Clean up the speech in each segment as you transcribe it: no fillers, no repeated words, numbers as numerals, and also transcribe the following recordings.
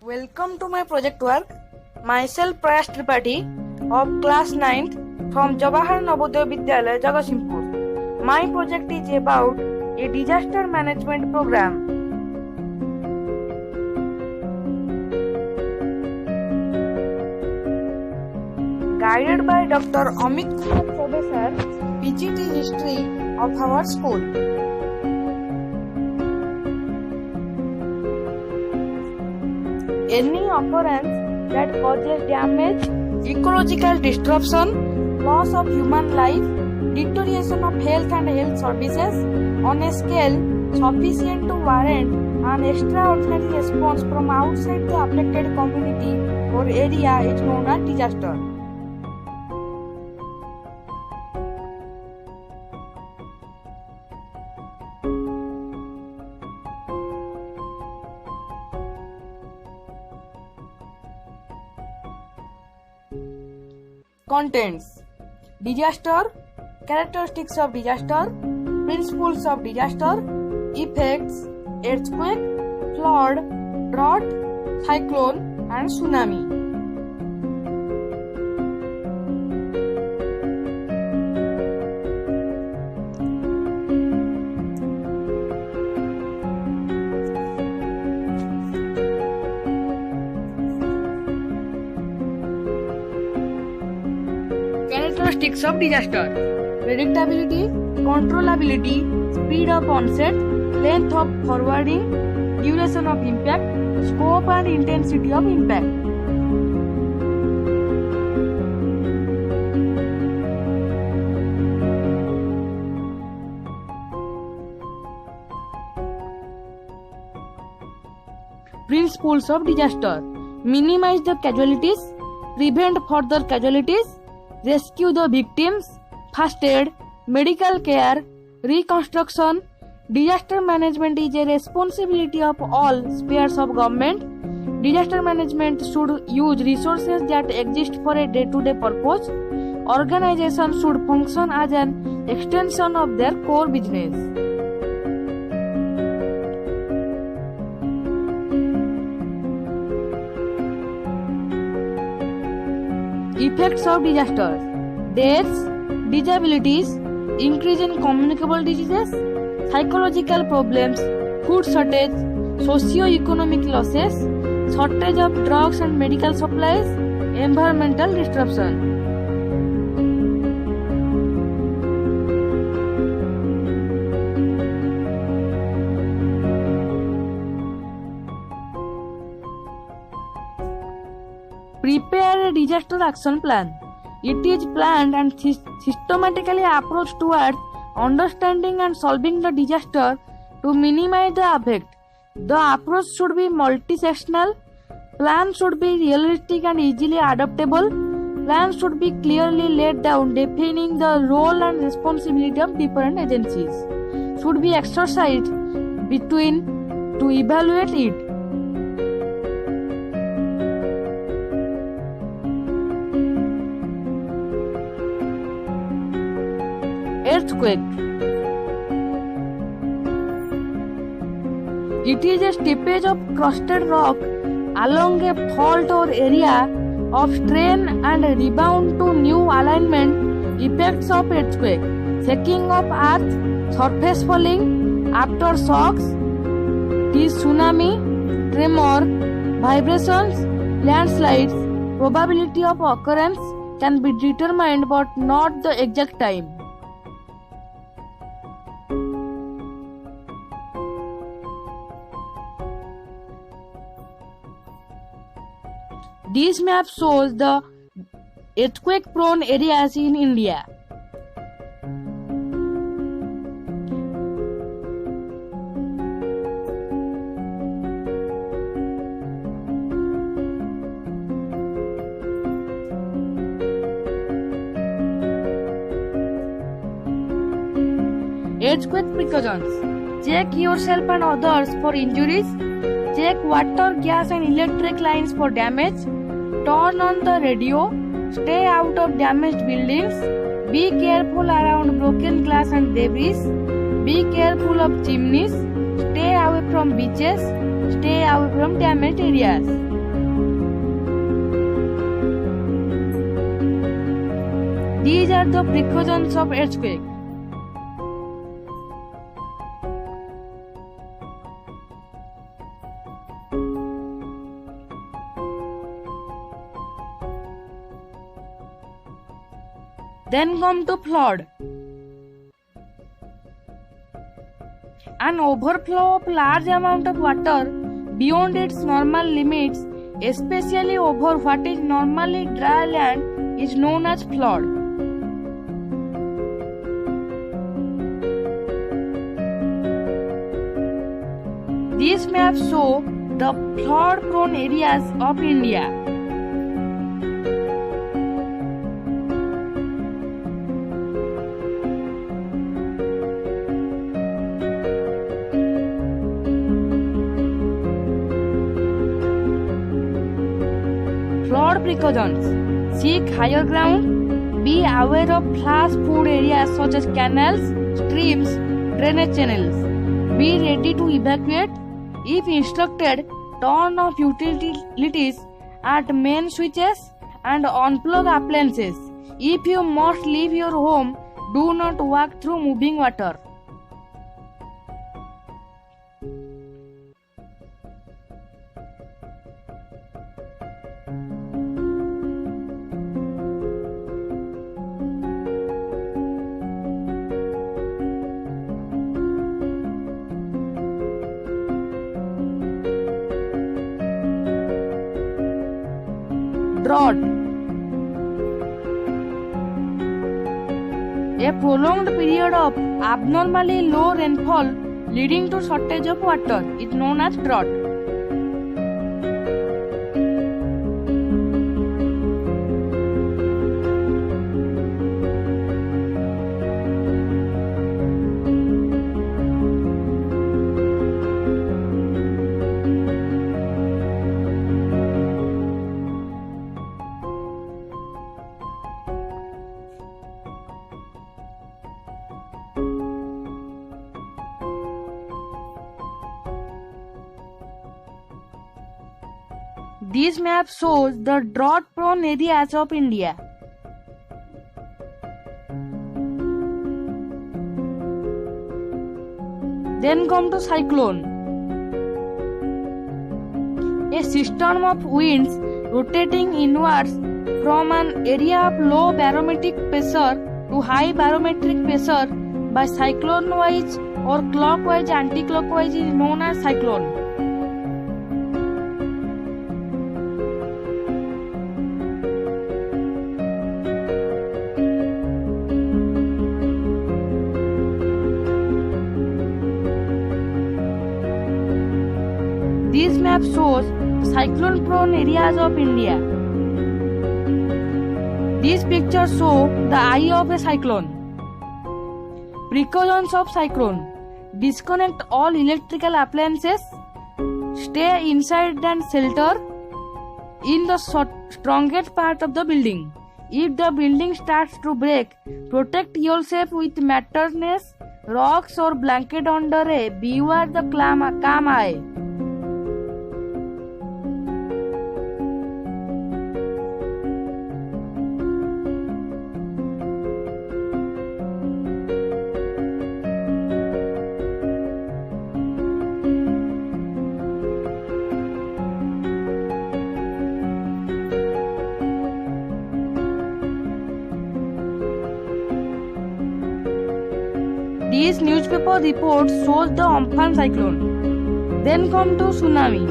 Welcome to my project work. Myself Prayas Tripathi of class 9th from Jawahar Navodaya Vidyalaya, Jagatsinghpur. My project is about a disaster management program. Guided by Dr. Amit Kumar Chobe sir, PGT History of our school. Any occurrence that causes damage, ecological disruption, loss of human life, deterioration of health and health services on a scale sufficient to warrant an extraordinary response from outside the affected community or area is known as disaster. Contents: disaster, characteristics of disaster, principles of disaster, effects, earthquake, flood, drought, cyclone and tsunami. Characteristics of disaster: predictability, controllability, speed of onset, length of forwarding, duration of impact, scope and intensity of impact. Principles of disaster: minimize the casualties, prevent further casualties, rescue the victims, first aid, medical care, reconstruction. Disaster management is a responsibility of all spheres of government. Disaster management should use resources that exist for a day-to-day purpose. Organizations should function as an extension of their core business. Effects of disasters: deaths, disabilities, increase in communicable diseases, psychological problems, food shortage, socio-economic losses, shortage of drugs and medical supplies, environmental disruption. Prepare a disaster action plan. It is planned and systematically approached towards understanding and solving the disaster to minimize the effect. The approach should be multi-sectional. Plans should be realistic and easily adaptable. Plans should be clearly laid down, defining the role and responsibility of different agencies. Should be exercised between to evaluate it. Earthquake. It is a steppage of crusted rock along a fault or area of strain and rebound to new alignment. Effects of earthquake: shaking of earth, surface falling, after shocks, tsunami, tremor, vibrations, landslides. Probability of occurrence can be determined but not the exact time. This map shows the earthquake-prone areas in India. Earthquake precautions: check yourself and others for injuries. Check water, gas and electric lines for damage. Turn on the radio. Stay out of damaged buildings. Be careful around broken glass and debris. Be careful of chimneys. Stay away from beaches. Stay away from damaged areas. These are the precautions of earthquake. Then come to flood. An overflow of large amount of water beyond its normal limits, especially over what is normally dry land, is known as flood. These maps show the flood-prone areas of India. Flood precautions. Seek higher ground. Be aware of flash flood areas such as canals, streams, drainage channels. Be ready to evacuate. If instructed, turn off utilities at main switches and unplug appliances. If you must leave your home, do not walk through moving water. Drought. A prolonged period of abnormally low rainfall leading to shortage of water is known as drought. This map shows the drought-prone areas of India. Then come to cyclone. A system of winds rotating inwards from an area of low barometric pressure to high barometric pressure by cyclone-wise or clockwise anti-clockwise is known as cyclone. This map shows cyclone-prone areas of India. These pictures show the eye of a cyclone. Precautions of cyclone. Disconnect all electrical appliances. Stay inside and shelter in the strongest part of the building. If the building starts to break, protect yourself with mattress, rocks or blanket under a beware the calm eye. This newspaper report shows the Amphan cyclone. Then come to tsunami.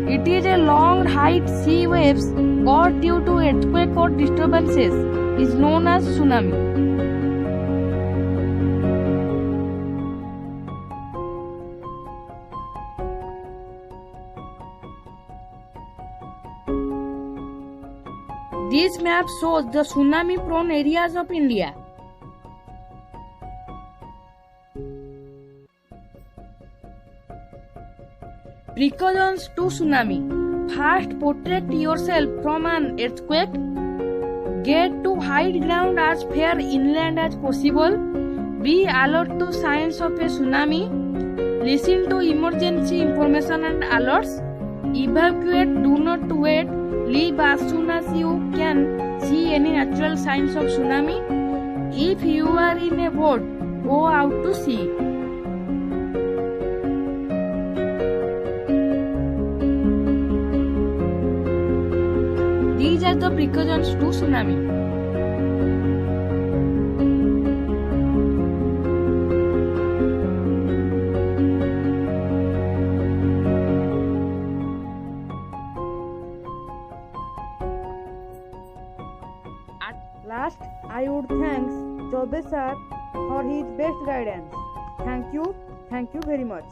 It is a long height sea waves caused due to earthquake or disturbances is known as tsunami. This map shows the tsunami prone areas of India. Precautions to tsunami. First, protect yourself from an earthquake. Get to high ground as far inland as possible. Be alert to signs of a tsunami. Listen to emergency information and alerts. Evacuate, do not wait. Leave as soon as you can see any natural signs of tsunami. If you are in a boat, go out to sea. These are the precautions to tsunami. At last, I would thank Chaudhary sir for his best guidance. Thank you very much.